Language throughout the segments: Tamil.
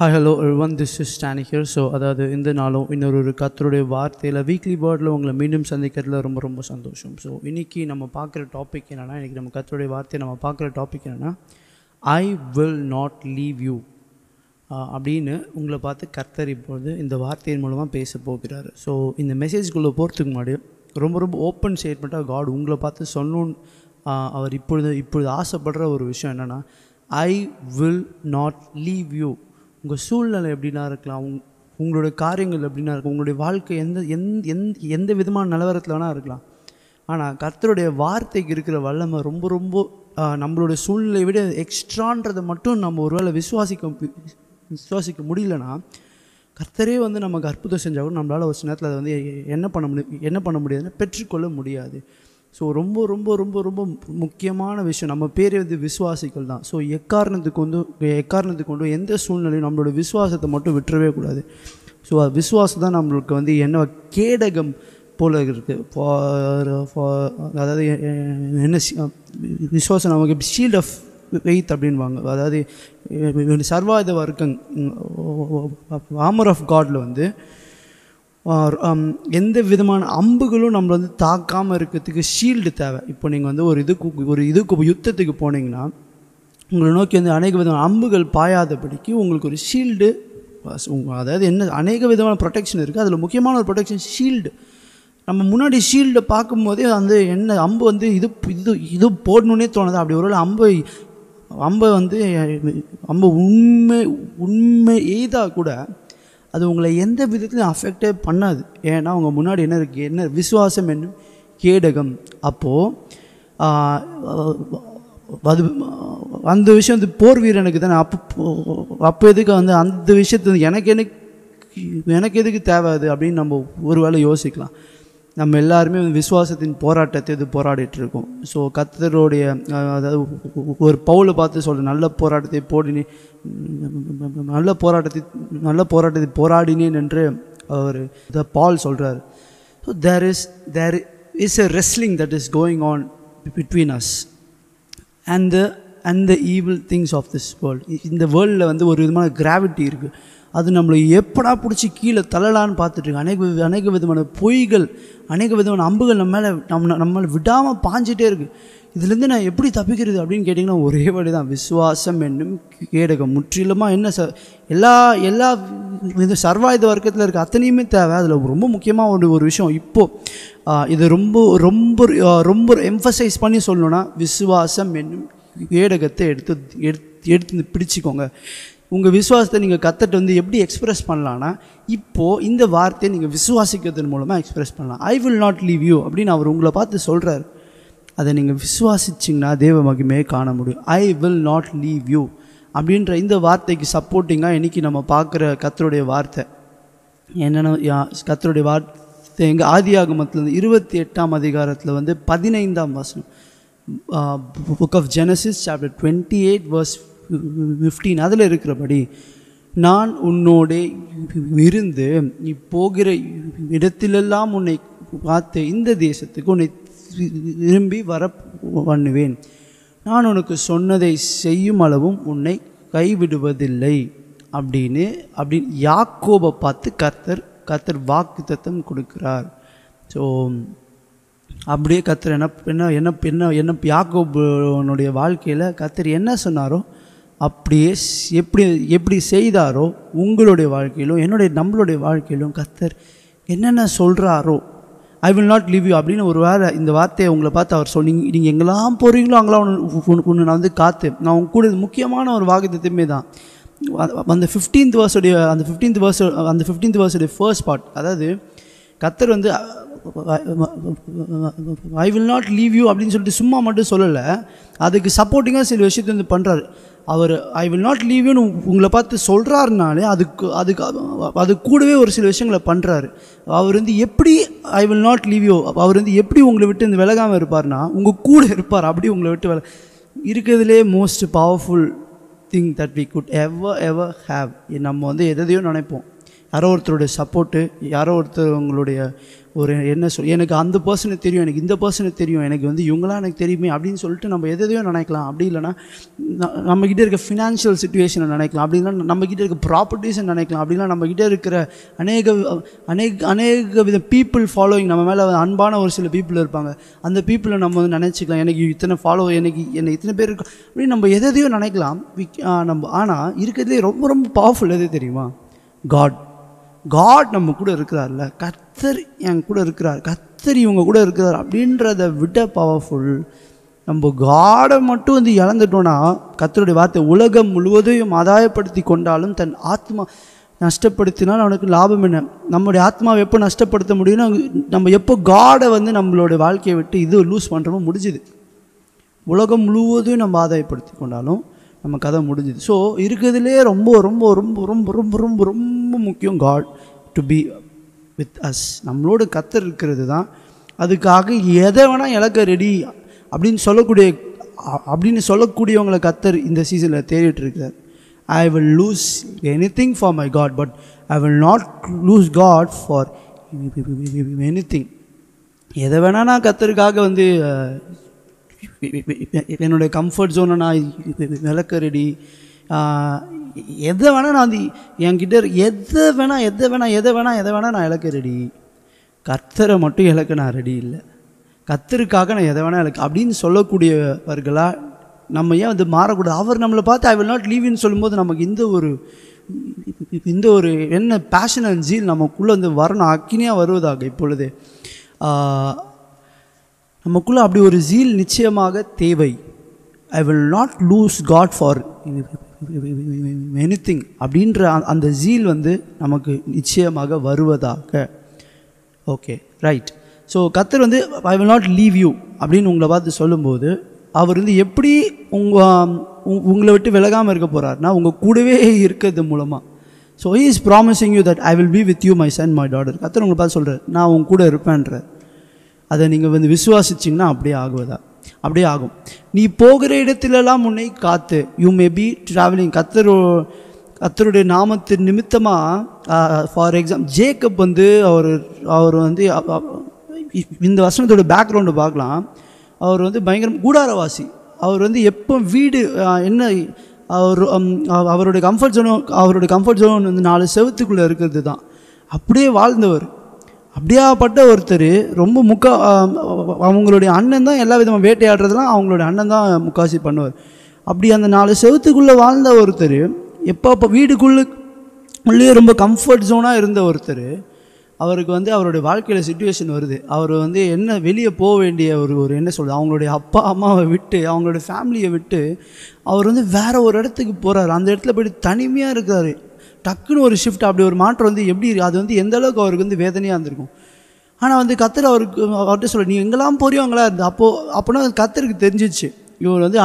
Hi, hello everyone, this is Stanley here. So அதாவது இந்த நாளும் இன்னொரு கர்த்தருடைய வார்த்தையில் வீக்லி வேர்டில் உங்களை மீண்டும் சந்திக்கிறதுல ரொம்ப ரொம்ப சந்தோஷம். ஸோ இன்றைக்கி நம்ம பார்க்குற டாபிக் என்னென்னா, இன்றைக்கி நம்ம கர்த்தருடைய வார்த்தையை நம்ம பார்க்குற டாபிக் என்னென்னா, ஐ வில் நாட் லீவ் யூ அப்படின்னு உங்களை பார்த்து கர்த்தர் இப்பொழுது இந்த வார்த்தையின் மூலமாக பேச போகிறார். ஸோ இந்த மெசேஜ்குள்ளே போகிறதுக்கு முன்னாடி ரொம்ப ஓப்பன் ஸ்டேட்மெண்ட்டாக காட் உங்களை பார்த்து சொல்லணும்னு அவர் இப்பொழுது ஆசைப்படுற ஒரு விஷயம் என்னென்னா, ஐ வில் நாட் லீவ் யூ. உங்கள் சூழ்நிலை எப்படின்னா இருக்கலாம், உங்களோட காரியங்கள் எப்படின்னா இருக்கும், உங்களுடைய வாழ்க்கை எந்த விதமான நிலவரத்தில் வேணால் இருக்கலாம். ஆனால் கர்த்தருடைய வார்த்தைக்கு இருக்கிற வல்லமை ரொம்ப நம்மளுடைய சூழ்நிலையை விட எக்ஸ்ட்ரான்றதை மட்டும் நம்ம ஒருவேளை விசுவாசிக்க முடியலன்னா, கர்த்தரே நமக்கு அற்புதம் செஞ்சால் கூட நம்மளால் ஒரு சில நேரத்தில் அதை என்ன பண்ண முடியாதுன்னு பெற்றுக்கொள்ள முடியாது. ஸோ ரொம்ப முக்கியமான விஷயம், நம்ம பேரே விசுவாசிகள் தான். ஸோ எக்காரணத்துக்கு கொண்டு எந்த சூழ்நிலையும் நம்மளோட விசுவாசத்தை மட்டும் விட்டுறவே கூடாது. ஸோ விசுவாசம் தான் நம்மளுக்கு என்ன கேடகம் போல இருக்குது. அதாவது என்ன விசுவாசம் நமக்கு ஷீல்ட் ஆஃப் ஃபெய்த் அப்படின்வாங்க. அதாவது சர்வாயுத வர்க்கம் ஆர்மர் ஆஃப் காடில் எந்த விதமான அம்புகளும் நம்மளை தாக்காமல் இருக்கிறதுக்கு ஷீல்டு தேவை. இப்போ நீங்கள் ஒரு யுத்தத்துக்கு போனீங்கன்னா, உங்களை நோக்கி அநேக விதமான அம்புகள் பாயாதபடிக்கு உங்களுக்கு ஒரு ஷீல்டு, அதாவது அநேக விதமான ப்ரொடெக்ஷன் இருக்குது. அதில் முக்கியமான ஒரு ப்ரொடெக்ஷன் ஷீல்டு. நம்ம முன்னாடி ஷீல்டை பார்க்கும்போதே அம்பு இது போடணுன்னே தோணுது. அப்படி ஒரு அம்பை உண்மை எய்தால் கூட அது உங்களை எந்த விதத்துலையும் அஃபெக்டே பண்ணாது. ஏன்னா அவங்க முன்னாடி என்ன இருக்குது, என்ன விசுவாசம் என்னும் கேடகம். அப்போது அது அந்த விஷயம் போர் வீரனுக்கு தானே. அப்போ எதுக்கு அந்த விஷயத்து எனக்கு எதுக்கு தேவை அது அப்படின்னு நம்ம ஒரு வேளை யோசிக்கலாம். நம்ம எல்லாருமே விசுவாசத்தின் போராட்டத்தை போராடிட்டுருக்கோம். ஸோ கர்த்தருடைய, அதாவது ஒரு பவுலை பார்த்து சொல்கிற நல்ல போராட்டத்தை போராடினேன் என்று அவர் பால் சொல்கிறார். So there is a wrestling that is going on between us and the evil things of this world. இந்த வேர்ல்டில் ஒரு விதமான கிராவிட்டி இருக்குது. அது நம்மளை எப்படா பிடிச்சி கீழே தள்ளலான்னு பார்த்துட்ருக்கு. அநேக விதமான பொய்கள், அநேக விதமான அம்புகள் நம்மளை விடாமல் பாஞ்சிட்டே இருக்குது. இதுலேருந்து நான் எப்படி தப்பிக்கிறது அப்படின்னு கேட்டிங்கன்னா, ஒரே வழி தான், விசுவாசம் என்னும் கேடகம். முற்றிலுமாக எல்லா சர்வாயுத வர்க்கத்தில் இருக்க அத்தனையுமே தேவை. அதில் ரொம்ப முக்கியமாக ஒரு விஷயம், இப்போது இது ரொம்ப எம்ஃபசைஸ் பண்ணி சொல்லணுன்னா, விசுவாசம் என்னும் கேடகத்தை எடுத்து பிடிச்சிக்கோங்க. உங்கள் விசுவாசத்தை நீங்கள் கர்த்தர்ட்ட எப்படி எக்ஸ்ப்ரெஸ் பண்ணலான்னா, இப்போது இந்த வார்த்தையை நீங்கள் விசுவாசிக்கிறதன் மூலமாக எக்ஸ்ப்ரெஸ் பண்ணலாம். ஐ வில் நாட் லீவ் யூ அப்படின்னு அவர் உங்களை பார்த்து சொல்கிறார். அதை நீங்கள் விசுவாசிச்சிங்கன்னா தேவ மகிமையை காண முடியும். ஐ வில் நாட் லீவ் யூ அப்படின்ற இந்த வார்த்தைக்கு சப்போர்ட்டிங்காக இன்றைக்கி நம்ம பார்க்குற கர்த்தருடைய வார்த்தை என்னென்ன, கர்த்தருடைய வார்த்தை எங்கள் ஆதியாகமத்தில் 28ஆம் அதிகாரத்தில் 15ஆம் வசனம், book of Genesis chapter 28 verse 15 அதில் இருக்கிறபடி, நான் உன்னோடே இருந்து நீ போகிற இடத்திலெல்லாம் உன்னை பார்த்து இந்த தேசத்துக்கு உன்னை திரும்பி வர பண்ணுவேன். நான் உனக்கு சொன்னதை செய்யும் அளவும் உன்னை கைவிடுவதில்லை அப்படின்னு யாக்கோபை பார்த்து கர்த்தர் வாக்குத்தத்தம் கொடுக்கிறார். ஸோ அப்படியே கர்த்தர் என்ன யாக்கோபுடைய வாழ்க்கையில் கர்த்தர் என்ன சொன்னாரோ அப்படியே எப்படி செய்தாரோ உங்களுடைய வாழ்க்கையிலும் நம்மளுடைய வாழ்க்கையிலும் கர்த்தர் என்னென்ன சொல்கிறாரோ, I will not leave you அப்படின்னு ஒரு வேளை இந்த வார்த்தையை உங்களை பார்த்து அவர் நீங்கள் எங்கெல்லாம் போகிறீங்களோ அங்கெல்லாம் ஒன்று நான் காத்து நான் உங்க கூட முக்கியமான ஒரு வாக்குத்தத்தமே தான். அந்த 15th verse ஃபர்ஸ்ட் பார்ட், அதாவது கர்த்தர் ஐ வில் நாட் லீவ் யூ அப்படின்னு சொல்லிட்டு சும்மா மட்டும் சொல்லலை, அதுக்கு சப்போர்ட்டிங்காக சில விஷயத்தை பண்ணுறாரு. அவர் ஐ வில் நாட் லீவ் யூன்னு உங்களை பார்த்து சொல்கிறாருனாலே அது கூடவே ஒரு சில விஷயங்களை பண்ணுறாரு. அவர் எப்படி I will not leave you, அவர் எப்படி உங்களை விட்டு விலகாமல் இருப்பார்னா, உங்கள் கூட இருப்பார். அப்படி உங்களை விட்டு இருக்கிறதுலே most powerful thing that we could ever have. நம்ம எதையோ நினைப்போம், யாரோ ஒருத்தருடைய சப்போர்ட்டு, யாரோ ஒருத்தவங்களுடைய ஒரு என்ன எனக்கு அந்த பர்சனை தெரியும், எனக்கு இந்த பர்சனை தெரியும், எனக்கு வந்து இவங்களாம் எனக்கு தெரியுமே அப்படின்னு சொல்லிட்டு நம்ம எதையோ நினைக்கலாம். அப்படி இல்லைனா நம்மக்கிட்ட இருக்க ஃபினான்ஷியல் சுச்சுவேஷனை நினைக்கலாம், அப்படி இல்லைனா நம்மக்கிட்ட இருக்க ப்ராப்பர்ட்டிஸை நினைக்கலாம், அப்படின்னா நம்மக்கிட்ட இருக்கிற அநேக வித பீப்புள் ஃபாலோயிங், நம்ம மேலே அன்பான ஒரு சில பீப்புள் இருப்பாங்க, அந்த பீப்புளை நம்ம வந்து நினச்சிக்கலாம். எனக்கு இத்தனை எனக்கு இத்தனை பேர் இருக்கு அப்படின்னு நம்ம எதையோ நினைக்கலாம் நம்ம. ஆனால் இருக்கிறதுலே ரொம்ப ரொம்ப பவர்ஃபுல் எது தெரியுமா? காட் நம்ம கூட இருக்கிறார்ல, கர்த்தர் என் கூட இருக்கிறார், கர்த்தர் இவங்க கூட இருக்கிறார் அப்படின்றத விட பவர்ஃபுல். நம்ம காடை மட்டும் வந்து இழந்துட்டோன்னா, கர்த்தருடைய வார்த்தை உலகம் முழுவதையும் ஆதாயப்படுத்தி கொண்டாலும் தன் ஆத்மா நஷ்டப்படுத்தினால் அவனுக்கு லாபம் என்ன? நம்மளுடைய ஆத்மாவை எப்போ நஷ்டப்படுத்த முடியும்னா, நம்ம எப்போ காடை வந்து நம்மளுடைய வாழ்க்கையை விட்டு லூஸ் பண்ணுறோமோ முடிஞ்சுது. உலகம் முழுவதும் நம்ம ஆதாயப்படுத்தி கொண்டாலும் நம்ம கதை முடிஞ்சுது. ஸோ இருக்கிறதுலே ரொம்ப ரொம்ப ரொம்ப ரொம்ப ரொம்ப ரொம்ப ரொம்ப முக்கியம் God to be with us. நம்மளோட கர்த்தர் இருக்கிறது தான். அதுக்காக எதை வேணால் இழக்க ரெடி அப்படின்னு சொல்லக்கூடியவங்களை கர்த்தர் இந்த சீசனில் தேடிட்டு இருக்கிறார். I will lose anything for my God, but I will not lose God for anything. எதை வேணால் நான் கர்த்தருக்காக வந்து என்னுடைய கம்ஃபர்ட் ஜோனை நான் விளக்க ரெடி. எதை வேணால் நான் வந்து என்கிட்ட எதை வேணால் நான் இழக்க ரெடி. கர்த்தரை மட்டும் இழக்க நான் ரெடி இல்லை. கர்த்தருக்காக நான் எதை வேணால் இழக்க அப்படின்னு சொல்லக்கூடியவர்களாக நம்ம ஏன் வந்து மாறக்கூடாது? அவர் நம்மளை பார்த்து ஐ வில் நாட் லீவ்னு சொல்லும்போது நமக்கு இந்த ஒரு என்ன பேஷன் அண்ட் ஜீல் நமக்குள்ளே வந்து வரணும், அக்கினியாக வருவதாக இப்பொழுது நமக்குள்ளே அப்படி ஒரு ஜீல் நிச்சயமாக தேவை. I will not lose God for anything அப்படின்ற அந்த ஜீல் வந்து நமக்கு நிச்சயமாக வருவதாக. Okay, right. ஸோ கர்த்தர் வந்து ஐ வில் நாட் லீவ் யூ அப்படின்னு உங்களை பார்த்து சொல்லும்போது, அவர் வந்து எப்படி உங்களை விட்டு விலகாமல் இருக்க போகிறார்னா, உங்கள் கூடவே இருக்கிறது மூலமாக. So he is promising you that I will be with you my son my daughter. கர்த்தர் உங்களை பார்த்து சொல்கிறார், நான் உங்க கூட இருப்பேன்ற. அதை நீங்கள் வந்து விசுவாசிச்சிங்கன்னா அப்படியே ஆகும். நீ போகிற இடத்துலலாம் உன்னை காத்து, யூ மே பி ட்ராவலிங். கர்த்தருடைய நாமத்தின் நிமித்தமாக ஃபார் எக்ஸாம்பிள் ஜேக்கப் வந்து அவர் வந்து இந்த வசனத்தோட பேக்ரவுண்டு பார்க்கலாம். அவர் வந்து பயங்கர கூடாரவாசி. அவர் வந்து எப்போ வீடு என்ன அவருடைய கம்ஃபர்ட் ஜோன் வந்து 4 செவத்துக்குள்ளே இருக்கிறது தான். அப்படியே வாழ்ந்தவர். அப்படியாப்பட்ட ஒருத்தர் ரொம்ப அவங்களுடைய அண்ணன் தான் எல்லா விதமாக வேட்டையாடுறதுலாம் அவங்களுடைய அண்ணன் தான் முக்காசி பண்ணுவார். அப்படி அந்த 4 செவத்துக்குள்ளே வாழ்ந்த ஒருத்தர், எப்போ வீடுக்குள்ளே ரொம்ப கம்ஃபர்ட் ஜோனாக இருந்த ஒருத்தர், அவருக்கு வந்து அவருடைய வாழ்க்கையில் சிச்சுவேஷன் வருது. அவர் வந்து என்ன வெளியே போக வேண்டிய ஒரு என்ன சொல்கிறது, அவங்களுடைய அப்பா அம்மாவை விட்டு அவங்களுடைய ஃபேமிலியை விட்டு அவர் வந்து வேறு ஒரு இடத்துக்கு போகிறார். அந்த இடத்துல போய்ட்டு தனிமையாக இருக்கார். டக்குன்னு ஒரு ஷிஃப்ட், அப்படி ஒரு மாற்றம் வந்து எப்படி அது வந்து எந்த அளவுக்கு அவருக்கு வந்து வேதனையாக இருந்திருக்கும். ஆனால் வந்து கர்த்தர் அவர்கிட்ட சொல்ல, நீ எங்கெல்லாம் போறியோ அங்கெல்லாம் இருந்து அப்போனா கர்த்தருக்கு தெரிஞ்சிச்சு, இவர் வந்து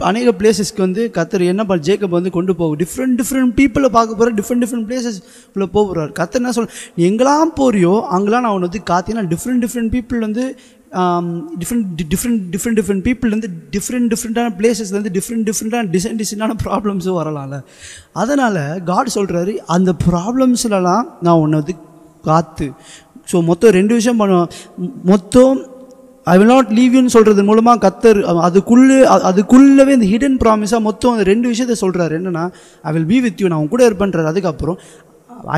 அநேக பிளேசஸ்க்கு வந்து கர்த்தர் என்ன ஜேக்கப் வந்து கொண்டு போகும். டிஃப்ரெண்ட் பீப்புளை பார்க்க போகிறார், டிஃப்ரெண்ட் பிளேசஸ் உள்ள போகிறார். கர்த்தர் என்ன சொல்ல, நீ எங்கெல்லாம் போறியோ அங்கெல்லாம் நான் அவனை வந்து காத்தினா டிஃப்ரெண்ட் பீப்புள் வந்து டிஃப்ரெண்ட் பீப்புள்லேருந்து டிஃப்ரெண்ட்டான பிளேசஸ்லேருந்து டிஃப்ரெண்டான டிசைனான ப்ராப்ளம்ஸும் வரலாம்ல. அதனால் காட் சொல்கிறாரு, அந்த ப்ராப்ளம்ஸ்லலாம் நான் உன்னை வந்து காத்து. ஸோ மொத்தம் 2 விஷயம் பண்ணுவேன். மொத்தம் ஐ வில் நாட் லீவ் யூன்னு சொல்கிறது மூலமாக கர்த்தர் அதுக்குள்ளவே இந்த ஹிடன் ப்ராமிஸாக மொத்தம் 2 விஷயத்த சொல்கிறார். என்னென்னா, I will be with you, நான் உன் கூட இருப்பேன்றார். அதுக்கப்புறம்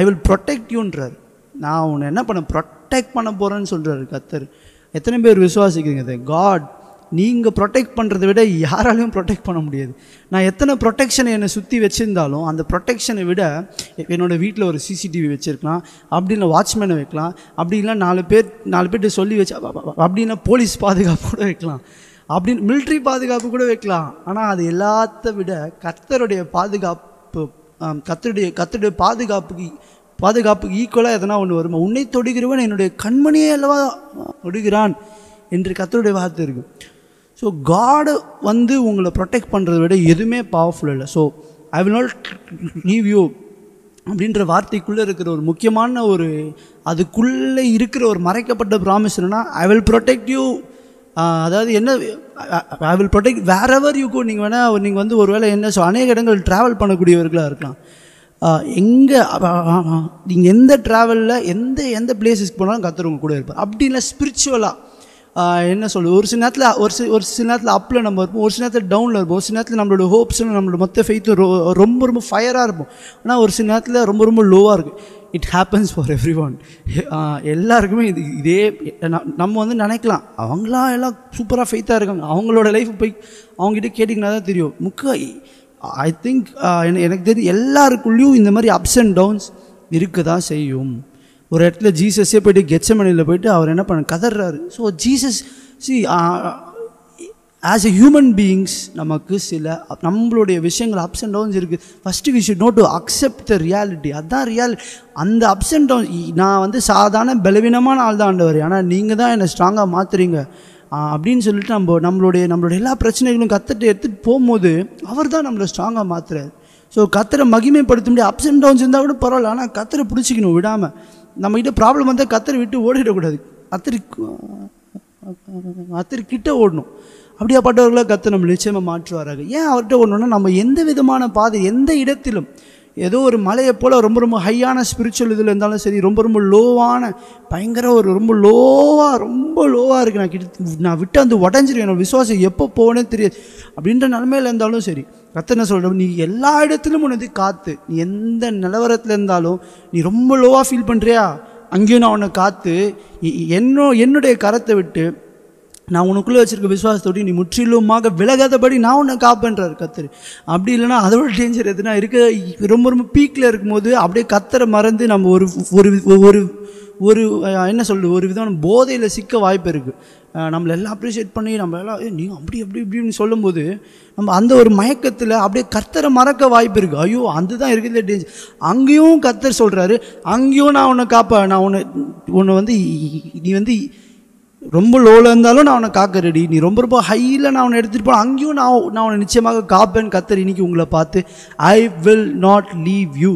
ஐ வில் ப்ரொடெக்ட் யூன்றார். நான் உன்னை என்ன ப்ரொடெக்ட் பண்ண போகிறேன்னு சொல்கிறாரு கர்த்தர். எத்தனை பேர் விசுவாசிக்கிறீங்க இதை? காட் நீங்கள் ப்ரொடெக்ட் பண்ணுறதை விட யாராலையும் ப்ரொடெக்ட் பண்ண முடியாது. நான் எத்தனை ப்ரொடெக்ஷனை என்னை சுற்றி வச்சுருந்தாலும் அந்த ப்ரொடெக்ஷனை விட என்னோடய வீட்டில் ஒரு சிசிடிவி வச்சுருக்கலாம், அப்படின்னா வாட்ச்மேனை வைக்கலாம், அப்படின்னா 4 பேர்கிட்ட சொல்லி வச்சு, அப்படின்னா போலீஸ் பாதுகாப்பு கூட வைக்கலாம், அப்படின்னு மிலிட்ரி பாதுகாப்பு கூட வைக்கலாம். ஆனால் அது எல்லாத்த விட கர்த்தருடைய பாதுகாப்பு, கர்த்தருடைய பாதுகாப்புக்கு ஈக்குவலாக எதனா ஒன்று வருமா? உன்னை தொடுகிறவன் என்னுடைய கண்மணியே அல்லவா தொடுகிறான் என்று கர்த்தருடைய வார்த்தை இருக்குது. ஸோ காடு வந்து உங்களை ப்ரொடெக்ட் பண்ணுறதை விட எதுவுமே பவர்ஃபுல் இல்லை. So I will not leave you அப்படின்ற வார்த்தைக்குள்ளே இருக்கிற ஒரு முக்கியமான அதுக்குள்ளே இருக்கிற ஒரு மறைக்கப்பட்ட ப்ராமிஸ் என்னன்னா, ஐ வில் ப்ரொடெக்ட் யூ. அதாவது என்ன, I will protect wherever you go. நீங்கள் வந்து ஒரு வேளை என்ன அநேக இடங்கள் ட்ராவல் பண்ணக்கூடியவர்களாக இருக்கலாம். எங்கே நீங்கள் எந்த ட்ராவலில் எந்த பிளேஸஸ்க்கு போனாலும் கர்த்தர் உங்க கூட இருப்பார். அப்படி இல்லை ஸ்பிரிச்சுவலாக என்ன சொல்லுது, ஒரு சில நேரத்தில் ஒரு சில நேரத்தில் அப்பில் நம்ம இருப்போம், ஒரு சில நேரத்தில் டவுனில் இருப்போம், ஒரு சில நேரத்தில் நம்மளோட ஹோப்ஸும் நம்மளோட மொத்த ஃபெய்த்தும் ரொம்ப ஃபயராக இருப்போம். ஆனால் ஒரு சில நேரத்தில் ரொம்ப லோவாக இருக்குது. It happens for every one. எல்லாருக்குமே இதே நம்ம வந்து நினைக்கலாம் அவங்களாம் எல்லாம் சூப்பராக ஃபெய்த்தாக இருக்காங்க, அவங்களோட லைஃப் போய் அவங்ககிட்ட கேட்டிங்கன்னா தான் தெரியும். ஐ திங்க் எனக்கு தெரியும் எல்லாருக்குள்ளேயும் இந்த மாதிரி அப்ஸ் அண்ட் டவுன்ஸ் இருக்க தான் செய்யும். ஒரு இடத்துல ஜீசஸே போய்ட்டு கெத்செமனியில் போய்ட்டு அவர் என்ன பண்ண கதறாரு. So Jesus as a human beings நமக்கு சில நம்மளுடைய விஷயங்கள் அப்ஸ் அண்ட் டவுன்ஸ் இருக்குது. First we should know to accept the reality. அதுதான் ரியாலிட்டி. அந்த அப்ஸ் அண்ட் டவுன்ஸ் நான் வந்து சாதாரண பலவீனமான ஆள் தான் ஆண்டவர், ஆனால் நீங்கள் தான் என்னை ஸ்ட்ராங்காக மாற்றுறீங்க அப்படின்னு சொல்லிட்டு நம்மளுடைய எல்லா பிரச்சனைகளும் கர்த்தர்ட்ட எடுத்துகிட்டு போகும்போது அவர் தான் நம்மளை ஸ்ட்ராங்காக மாற்றுறாரு. ஸோ கர்த்தரை மகிமைப்படுத்த முடியாது. அப்ஸ் அண்ட் டவுன்ஸ் இருந்தால் கூட பரவாயில்ல, ஆனால் கர்த்தரை பிடிச்சிக்கணும் விடாமல். நம்மகிட்ட ப்ராப்ளம் வந்தால் கர்த்தரை விட்டு ஓடிடக்கூடாது, கர்த்தர்கிட்ட ஓடணும். அப்படியாப்பட்டவர்களாக கர்த்தர் நம்ம நிச்சயமாக மாற்றுவாராக. ஏன் அவர்கிட்ட ஓடணும்னா நம்ம எந்த விதமான பாதை எந்த இடத்திலும் ஏதோ ஒரு மலையை போல் ரொம்ப ஹையான ஸ்பிரிச்சுவல் இதில் இருந்தாலும் சரி, ரொம்ப லோவான பயங்கர ரொம்ப லோவாக இருக்குது, நான் விட்டு வந்து உடஞ்சிருவேன், என்னோட விசுவாசம் எப்போ போகனே தெரியாது அப்படின்ற நிலைமையில் இருந்தாலும் சரி, கர்த்தர் என்ன சொல்கிறோம், நீ எல்லா இடத்துலையும் உனது காத்து, நீ எந்த நிலவரத்தில் இருந்தாலும் நீ ரொம்ப லோவாக ஃபீல் பண்ணுறியா, அங்கேயும் நான் உன்னை காத்து என்னுடைய கரத்தை விட்டு நான் உனக்குள்ளே வச்சுருக்க விசுவாசத்தோடு நீ முற்றிலுமாக விலகாதபடி நான் உன்னை காப்பேன்றார் கர்த்தர். அப்படி இல்லைனா அதோட டேஞ்சர் எதுனா இருக்க ரொம்ப பீக்கில் இருக்கும்போது அப்படியே கர்த்தரை மறந்து நம்ம ஒரு என்ன சொல்கிறது ஒரு விதமான போதையில் சிக்க வாய்ப்பு இருக்குது. நம்மளை எல்லாம் அப்ரிஷியேட் பண்ணி நம்ம எல்லாம் நீங்கள் அப்படி இப்படின்னு சொல்லும்போது நம்ம அந்த ஒரு மயக்கத்தில் அப்படியே கர்த்தரை மறக்க வாய்ப்பு இருக்குது. ஐயோ அதுதான் இருக்குதுல டேஞ்சர். அங்கேயும் கர்த்தர் சொல்கிறாரு, அங்கேயும் நான் உன்னை காப்பேன், நான் உன்னை வந்து நீ வந்து ரொம்ப லோவில் இருந்தாலும் நான் உன்னை காக்க ரெடி, நீ ரொம்ப ஹையில் நான் உன்னை எடுத்துகிட்டு போனேன், அங்கேயும் நான் உன்னை நிச்சயமாக காப்பேன். கர்த்தர் இன்னைக்கு உங்களை பார்த்து ஐ வில் நாட் லீவ் யூ,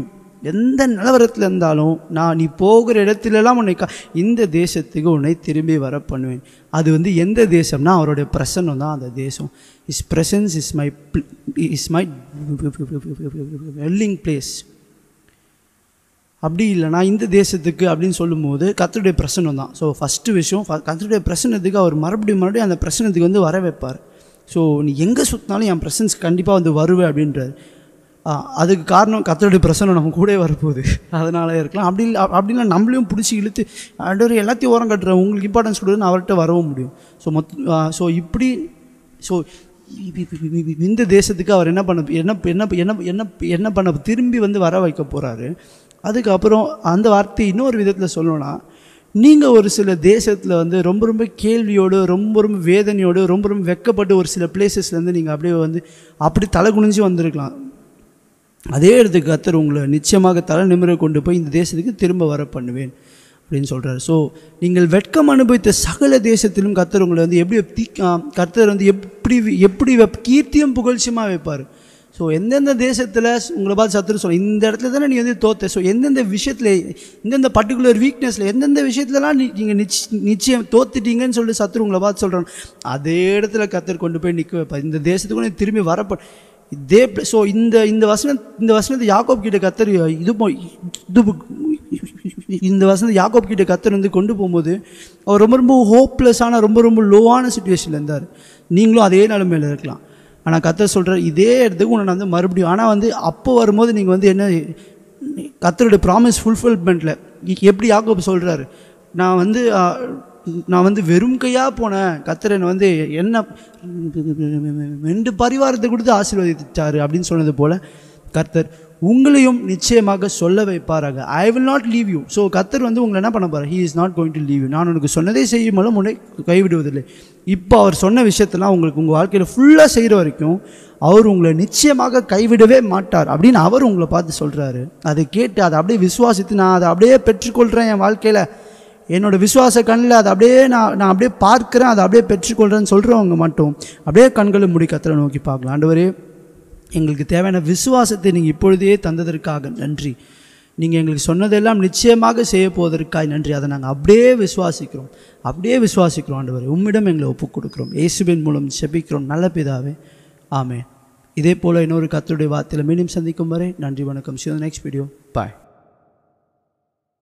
எந்த நிலவரத்தில் இருந்தாலும் நீ போகிற இடத்துலலாம் உன்னை இந்த தேசத்துக்கு உன்னை திரும்பி வர பண்ணுவேன். அது வந்து எந்த தேசம்னா அவருடைய பிரசன்னம் தான் அந்த தேசம். His presence is my dwelling place. அப்படி இல்லைனா இந்த தேசத்துக்கு அப்படின்னு சொல்லும்போது கர்த்தருடைய பிரசன்னம் தான். ஸோ ஃபஸ்ட்டு விஷயம் கர்த்தருடைய பிரசன்னத்துக்கு அவர் மறுபடியும் அந்த பிரசன்னத்துக்கு வந்து வர வைப்பார். ஸோ நீ எங்கே சுற்றினாலும் என் பிரசன்ஸ் கண்டிப்பாக வந்து வருவேன் அப்படின்றார். அதுக்கு காரணம் கர்த்தருடைய பிரசன்னம் நம்ம கூட வரப்போகுது, அதனால இருக்கலாம். அப்படின்னா நம்மளையும் பிடிச்சி இழுத்து ஆண்டவர் எல்லாத்தையும் ஓரம் கட்டுறேன், உங்களுக்கு இம்பார்ட்டன்ஸ் கொடுக்குன்னு அவர்கிட்ட வரவும் முடியும். ஸோ இந்த தேசத்துக்கு அவர் என்ன பண்ண திரும்பி வந்து வர வைக்க போகிறாரு. அதுக்கப்புறம் அந்த வார்த்தை இன்னொரு விதத்தில் சொல்லணும்னா, நீங்கள் ஒரு சில தேசத்தில் வந்து ரொம்ப கேள்வியோடு ரொம்ப வேதனையோடு ரொம்ப வெக்கப்பட்டு ஒரு சில பிளேசஸ்லேருந்து நீங்கள் அப்படி தலை குனிஞ்சு வந்திருக்கலாம். அதே இடத்துக்கு கர்த்தர் உங்களை நிச்சயமாக தலை நிமிர கொண்டு போய் இந்த தேசத்துக்கு திரும்ப வர பண்ணுவேன் அப்படின்னு சொல்கிறார். ஸோ நீங்கள் வெட்கம் அனுபவித்த சகல தேசத்திலும் கர்த்தர் உங்களை வந்து கர்த்தர் வந்து எப்படி கீர்த்தியும் புகழ்ச்சியமாக வைப்பார். ஸோ எந்தெந்த தேசத்தில் உங்களை பார்த்து சத்துரு சொல்ல இந்த இடத்துல தானே நீ வந்து தோத்த. ஸோ எந்தெந்த விஷயத்தில் எந்தெந்த பர்டிகுலர் வீக்னஸில் எந்தெந்த விஷயத்துலலாம் நீங்கள் நிச்சயம் தோத்துட்டீங்கன்னு சொல்லிட்டு சத்துரு உங்களை பார்த்து சொல்கிறாங்க, அதே இடத்துல கர்த்தர் கொண்டு போய் நிற்க வைப்பார். இந்த தேசத்துக்கு நீ திரும்பி இதே. ஸோ இந்த வசனத்தை யாக்கோப் கிட்ட கர்த்தர் இந்த வசனத்தை யாக்கோப் கிட்ட கர்த்தர் வந்து கொண்டு போகும்போது அவர் ரொம்ப ஹோப்லெஸ்ஸான ரொம்ப லோவான சுச்சுவேஷனில் இருந்தார். நீங்களும் அதே நிலைமையில் இருக்கலாம். ஆனால் கர்த்தர் சொல்கிறார் இதே இடத்துக்கு உன்னை வந்து மறுபடியும். ஆனால் வந்து அப்போ வரும்போது நீங்கள் வந்து என்ன கர்த்தருடைய ப்ராமிஸ் ஃபுல்ஃபில்மெண்ட்டில் எப்படி யாக்கோப் சொல்கிறாரு, நான் வந்து வெறும் கையாக போனேன், கர்த்தர் என்னை வந்து என்ன 2 பரிவாரத்தை கொடுத்து ஆசீர்வதித்தார் அப்படின்னு சொன்னது போல் கர்த்தர் உங்களையும் நிச்சயமாக சொல்ல வைப்பாராக. I will not leave you. So கர்த்தர் வந்து உங்களை என்ன பண்ண போகிறார், he is not going to leave you. நான் உனக்கு சொன்னதே செய்யும்போது உன்னை கைவிடுவதில்லை. இப்போ அவர் சொன்ன விஷயத்தெல்லாம் உங்கள் வாழ்க்கையில் ஃபுல்லாக செய்கிற வரைக்கும் அவர் உங்களை நிச்சயமாக கைவிடவே மாட்டார் அப்படின்னு அவர் உங்களை பார்த்து சொல்கிறாரு. அதை கேட்டு அதை அப்படியே விசுவாசித்து நான் அதை அப்படியே பெற்றுக்கொள்கிறேன் என் வாழ்க்கையில், என்னோடய விசுவாச கண்ணில் அதை அப்படியே நான் அப்படியே பார்க்குறேன், அதை அப்படியே பெற்றுக்கொள்கிறேன்னு சொல்கிறவங்க மட்டும் அப்படியே கண்களை மூடி கர்த்தரை நோக்கி பார்க்கலாம். ஆண்டவரே, எங்களுக்கு தேவையான விசுவாசத்தை நீங்கள் இப்பொழுதே தந்ததற்காக நன்றி. நீங்கள் எங்களுக்கு சொன்னதெல்லாம் நிச்சயமாக செய்ய போவதற்காக நன்றி. அதை நாங்கள் அப்படியே விசுவாசிக்கிறோம் ஆண்டவரே. உம்மிடம் எங்களை ஒப்புக் கொடுக்குறோம். இயேசுவின் மூலம் ஜெபிக்கிறோம் நல்ல பிதாவே, ஆமென். இதே போல் இன்னொரு கர்த்தருடைய வார்த்தையில் மீண்டும் சந்திக்கும் வரை நன்றி, வணக்கம். See you in the next video. Bye.